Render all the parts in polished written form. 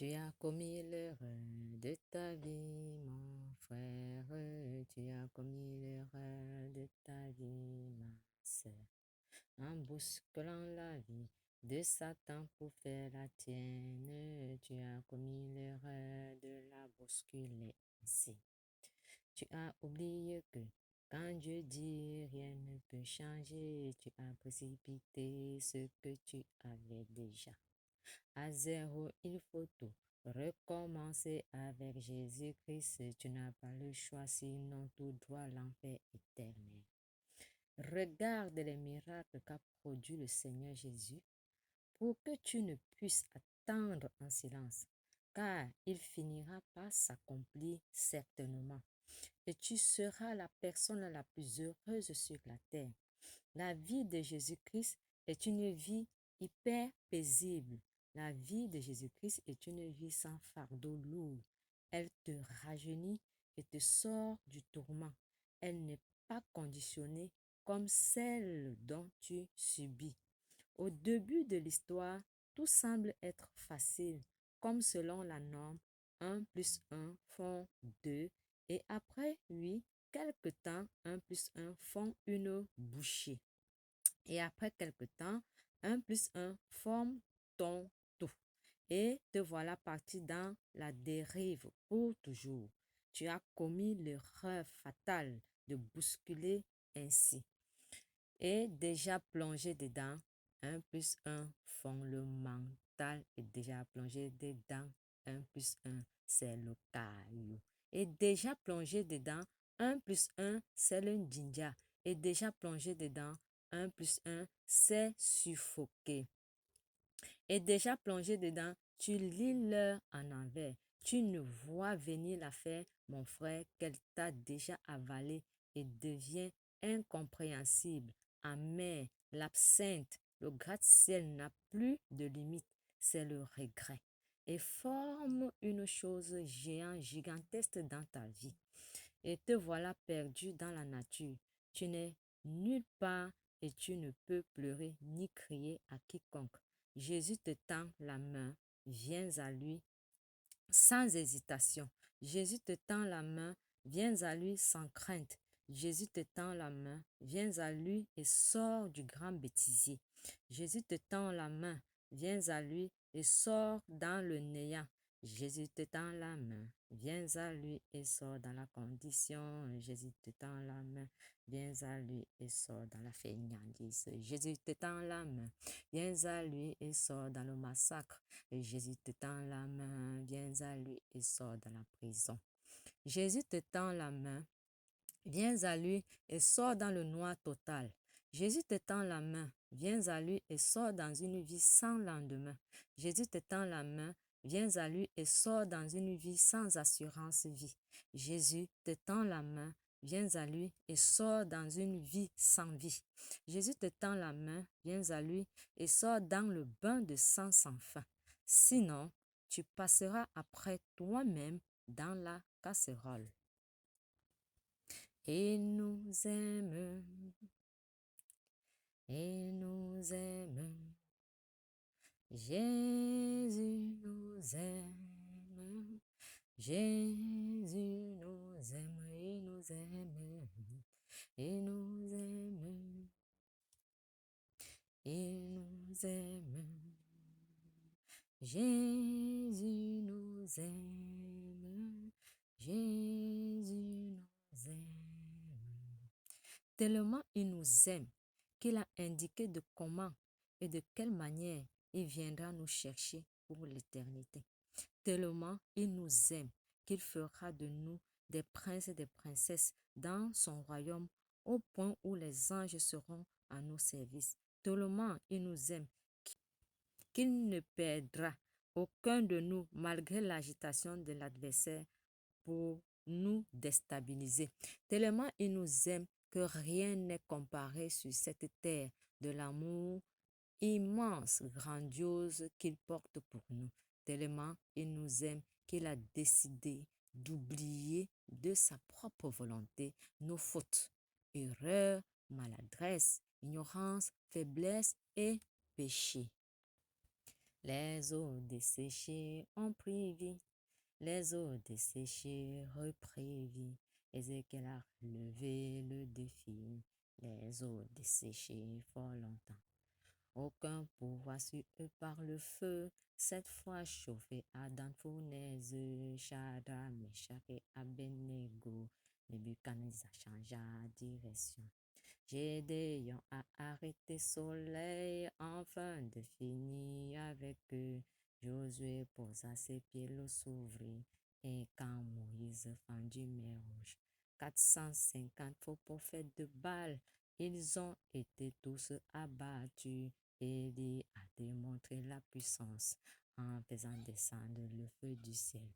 Tu as commis l'erreur de ta vie, mon frère. Tu as commis l'erreur de ta vie, ma sœur. En bousculant la vie de Satan pour faire la tienne, tu as commis l'erreur de la bousculer ainsi. Tu as oublié que quand Dieu dit rien ne peut changer, tu as précipité ce que tu avais déjà. À zéro, il faut tout recommencer avec Jésus-Christ. Tu n'as pas le choix, sinon tout droit l'enfer éternel. Regarde les miracles qu'a produit le Seigneur Jésus pour que tu ne puisses attendre en silence, car il finira par s'accomplir certainement. Et tu seras la personne la plus heureuse sur la terre. La vie de Jésus-Christ est une vie hyper paisible. La vie de Jésus-Christ est une vie sans fardeau lourd. Elle te rajeunit et te sort du tourment. Elle n'est pas conditionnée comme celle dont tu subis. Au début de l'histoire, tout semble être facile, comme selon la norme, 1 plus 1 font 2, et après, oui, quelque temps, 1 plus 1 font une bouchée. Et après quelque temps, 1 plus 1 forme ton tout. Et te voilà parti dans la dérive pour toujours. Tu as commis l'erreur fatale de bousculer ainsi. Et déjà plongé dedans, 1 plus 1 font le mental. Et déjà plongé dedans, 1 plus 1 c'est le caillou. Et déjà plongé dedans, 1 plus 1 c'est le ninja. Et déjà plongé dedans, 1 plus 1 c'est suffoqué. Et déjà plongé dedans, tu lis l'heure en envers. Tu ne vois venir l'affaire, mon frère, qu'elle t'a déjà avalé et devient incompréhensible, amer, l'absinthe, le gratte-ciel n'a plus de limite, c'est le regret. Et forme une chose gigantesque dans ta vie. Et te voilà perdu dans la nature. Tu n'es nulle part et tu ne peux pleurer ni crier à quiconque. Jésus te tend la main, viens à lui sans hésitation. Jésus te tend la main, viens à lui sans crainte. Jésus te tend la main, viens à lui et sors du grand bêtisier. Jésus te tend la main, viens à lui et sors dans le néant. Jésus te tend la main, viens à lui et sors dans la condition. Jésus te tend la main, viens à lui et sors dans la fainéantise. Jésus te tend la main, viens à lui et sors dans le massacre. Et Jésus te tend la main, viens à lui et sors dans la prison. Jésus te tend la main, viens à lui et sors dans le noir total. Jésus te tend la main, viens à lui et sors dans une vie sans lendemain. Jésus te tend la main, viens à lui et sors dans une vie sans assurance vie. Jésus te tend la main, viens à lui et sors dans une vie sans vie. Jésus te tend la main, viens à lui et sors dans le bain de sang sans fin. Sinon, tu passeras après toi-même dans la casserole. Et nous aime, et nous aime. Jésus nous aime, Jésus nous aime, il nous aime, il nous aime, il nous aime. Jésus nous aime, Jésus nous aime. Tellement il nous aime qu'il a indiqué de comment et de quelle manière il viendra nous chercher pour l'éternité. Tellement il nous aime qu'il fera de nous des princes et des princesses dans son royaume au point où les anges seront à nos services. Tellement il nous aime qu'il ne perdra aucun de nous malgré l'agitation de l'adversaire pour nous déstabiliser. Tellement il nous aime que rien n'est comparé sur cette terre de l'amour immense, grandiose qu'il porte pour nous. Tellement il nous aime qu'il a décidé d'oublier de sa propre volonté nos fautes, erreurs, maladresse, ignorance, faiblesse et péché. Les eaux desséchées ont pris vie, les eaux desséchées repris vie. Ézéchiel a relevé le défi, les eaux desséchées fort longtemps. Aucun pouvoir sur eux par le feu, cette fois chauffé à dans fournaise. Shadrach, Meshach et Abednego, Nebuchadnezzar changea direction. Gédéon a arrêté soleil, enfin de finir avec eux. Josué posa ses pieds, l'eau s'ouvrit, et quand Moïse fendit mer rouge, 450 faux prophètes de Baal, ils ont été tous abattus. Élie a démontré la puissance en faisant descendre le feu du ciel.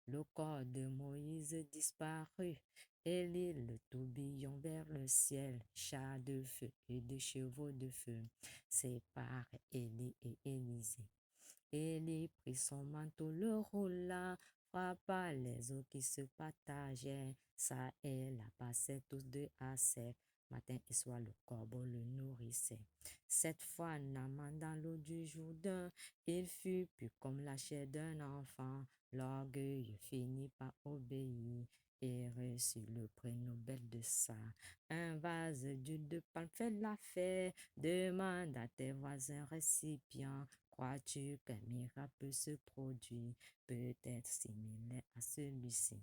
Le corps de Moïse disparut. Élie le tourbillon vers le ciel, chars de feu et de chevaux de feu, séparent Élie et Élisée. Élie prit son manteau, le roula, frappa les eaux qui se partageaient. Ça et là passaient tous deux à sec. Matin et soir, le corbeau le nourrissait. Cette fois, Naaman dans l'eau du Jourdain, il fut plus comme la chair d'un enfant. L'orgueil finit par obéir et reçut le prix Nobel de ça. Un vase d'huile de palme fait l'affaire. Demande à tes voisins récipients. Crois-tu qu'un miracle peut se produire, peut-être similaire à celui-ci?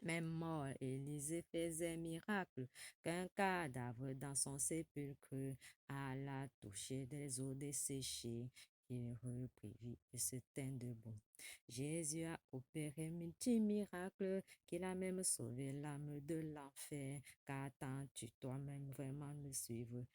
Même mort, Élisée faisait miracle, qu'un cadavre dans son sépulcre alla toucher des eaux desséchées. Il reprit vie et se tint debout. Jésus a opéré multi-miracles, qu'il a même sauvé l'âme de l'enfer. Qu'attends-tu toi-même vraiment me suivre?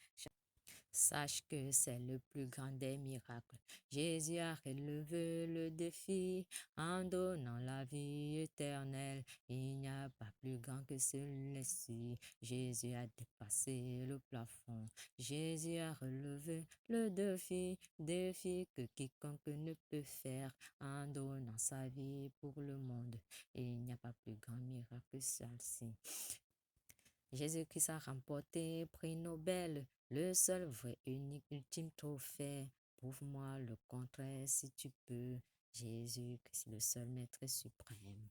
Sache que c'est le plus grand des miracles. Jésus a relevé le défi en donnant la vie éternelle. Il n'y a pas plus grand que celui-ci. Jésus a dépassé le plafond. Jésus a relevé le défi que quiconque ne peut faire en donnant sa vie pour le monde. Il n'y a pas plus grand miracle que celle-ci. Jésus-Christ a remporté prix Nobel, le seul vrai, unique, ultime trophée. Prouve-moi le contraire si tu peux. Jésus-Christ, le seul maître suprême.